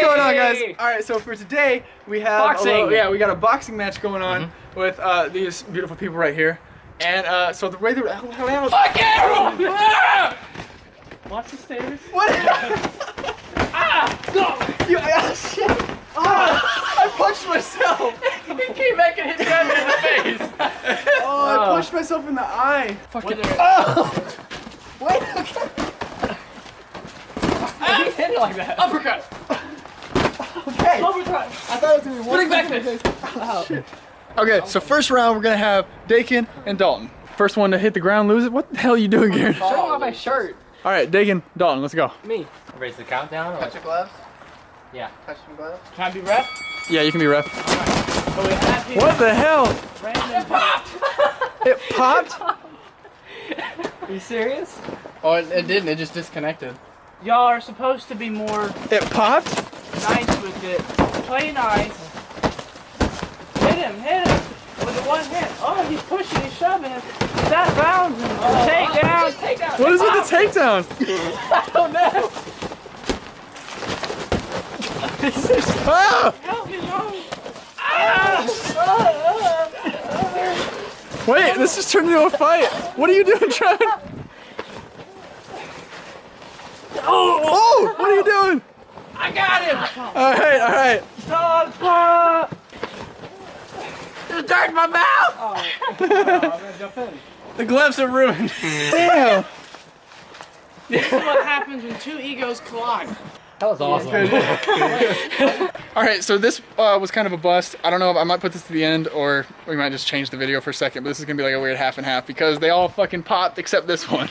going on, guys? All right, so for today we have boxing. we got a boxing match going on with these beautiful people right here, and so the way they fuck you! watch the stairs. What? Go! Shit! I punched myself. He came back and hit you in the face. I punched myself in the eye. Fucking. Wait. Okay. He hit it like that. Uppercut. Okay. Uppercut. I thought it was gonna be one. Back fist. Okay, so first round we're gonna have Dakin and Dalton. First one to hit the ground loses. What the hell are you doing, Garen? Show off my shirt. All right, Dakin, Dalton, let's go. Me. Raise the countdown. Or Touch your gloves? Yeah. Touch some gloves? Can I be ref? Yeah, you can be ref. Alright. So we have here. What the hell? Random popped. It popped? Are you serious? Oh, it didn't. It just disconnected. Y'all are supposed to be more It popped? nice with it. Play nice. Hit him with the one hit. Oh, he's pushing, he's shoving it. That rounds him. Takedown. What is with the takedown? I don't know. Ah! Help me, Mom. Wait, this just turned into a fight. What are you doing, Trevor? Oh! What are you doing? I got him. All right. Dog pop. Just dirt in my mouth. I'm gonna jump in. The gloves are ruined. Damn. This is what happens when two egos collide. That was awesome. All right, so this was kind of a bust. I don't know if I might put this to the end or we might just change the video for a second, but this is gonna be like a weird half and half because they all fucking popped except this one.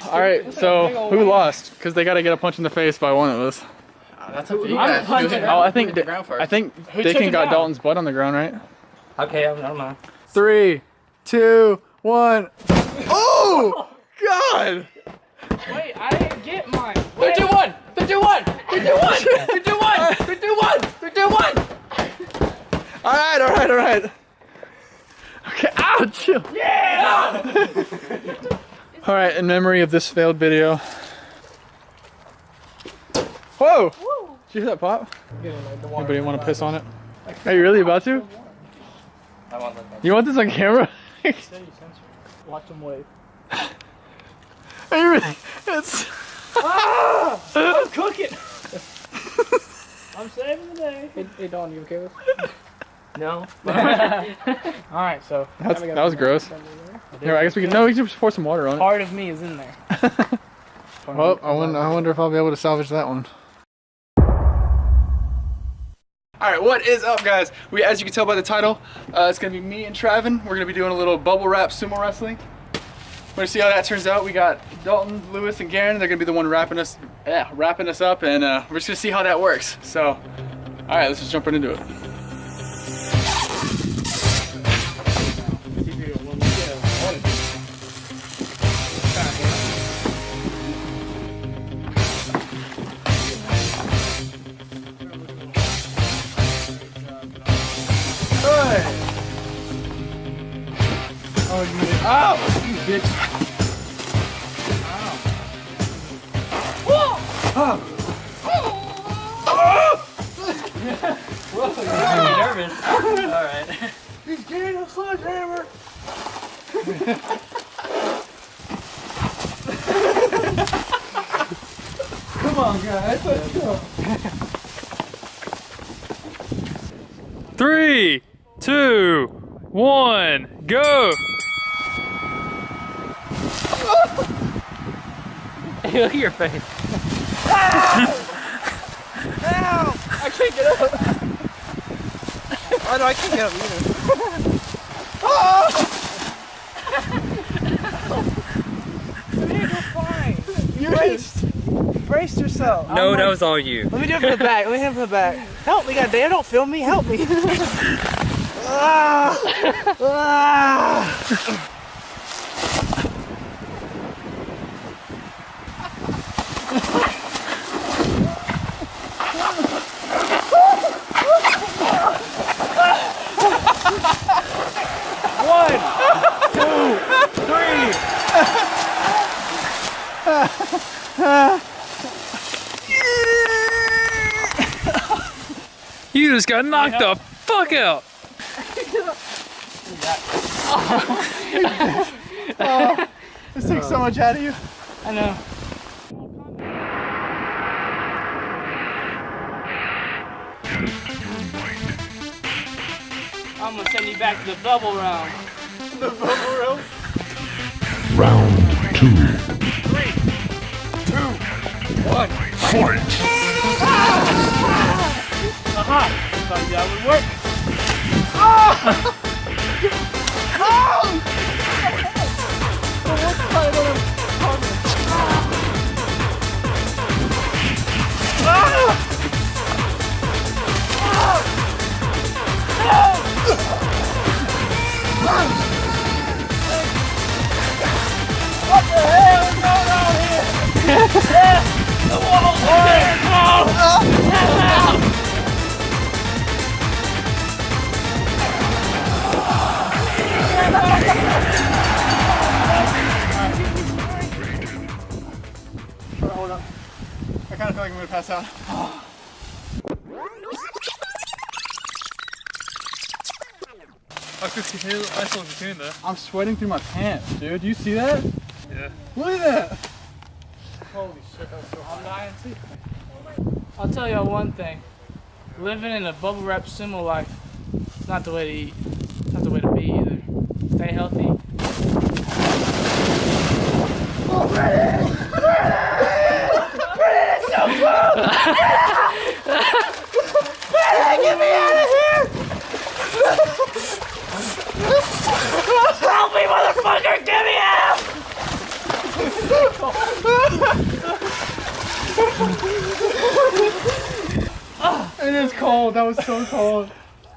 All right, so who lost? Because they got to get a punch in the face by one of us. That's up to you I'm guys. punching. Oh, I think the ground first. Dakin got Dalton's butt on the ground, right? Okay, I don't know. 3, 2, 1. Oh! God! Wait, I didn't get mine. 3, 2, 1. 3, 2, 1. 3, 2, 1. 3, 2, 1. 3, 2, 1. 3, 2, 1. All right. Okay, ouch! Yeah! All right, in memory of this failed video. Whoa! Did you hear that pop? Anybody want to piss on it? Are you really about to? I want that. You want this on camera? Watch him wave. Are you really? It's... I'm cooking. I'm saving the day. Hey, Dawn, you okay with this? No. Alright, so. that was gross. Here, I guess we can. No, we can just pour some water on it. Part of me is in there. Well, I wonder if I'll be able to salvage that one. Alright, what is up, guys? As you can tell by the title, it's going to be me and Travin. We're going to be doing a little bubble wrap sumo wrestling. We're going to see how that turns out. We got Dalton, Lewis, and Garen. They're going to be the one wrapping us up, and we're just going to see how that works. So, alright, let's just jump right into it. Oh, you bitch. I'm nervous. Alright. He's getting a sledgehammer. Come on, guys, let's go. 3, 2, 1, go! Hey, look at your face. Ow! I can't get up. Oh, no, I can't get up either. You're fine. You're Brace yourself. No, that was all you. Let me do it from the back. Let me do it from the back. Help me, goddamn! Don't film me. Help me. Ah! Ah! One, 2, 3. You just got knocked the fuck out. Oh, this takes so much out of you. I know. I'm gonna send you back to the bubble round. The bubble rope. Round 2. 3, 2, 1. Fight! Aha! Thought that would work. What the hell is going on here? The wall's here! Hold up. I kind of feel like I'm gonna pass out. I'm sweating through my pants, dude. Do you see that? Yeah. Look at that. Holy shit, that's so hot. I'm dying too. I'll tell y'all one thing. Living in a bubble wrap sumo life, it's not the way to eat. It's not the way to be either. Stay healthy. Oh, Brenin! Brenin is so close! Brenin, get me out of here! Help me, motherfucker! Get me out! It is cold. That was so cold.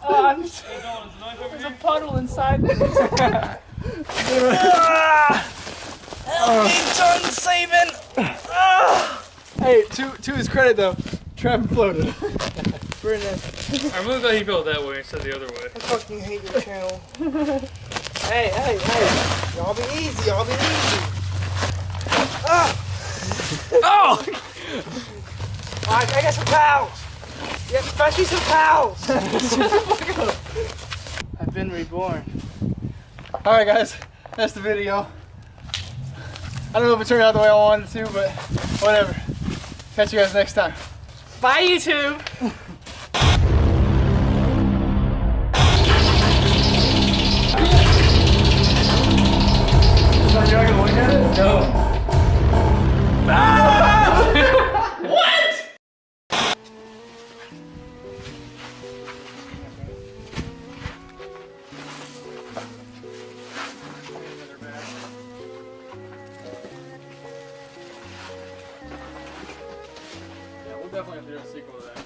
There's a puddle inside me. Help me, John Saban! Hey, to his credit though, Trav floated. Brenin, I'm really glad he felt that way instead of the other way. I fucking hate your channel. Hey. Y'all be easy, Ah! Oh! Alright, I got some pals. Yeah, especially some pals. I've been reborn. Alright guys, that's the video. I don't know if it turned out the way I wanted to, but whatever. Catch you guys next time. Bye, YouTube! You're not gonna look at it? No. Yeah, we'll definitely have to do a sequel to that.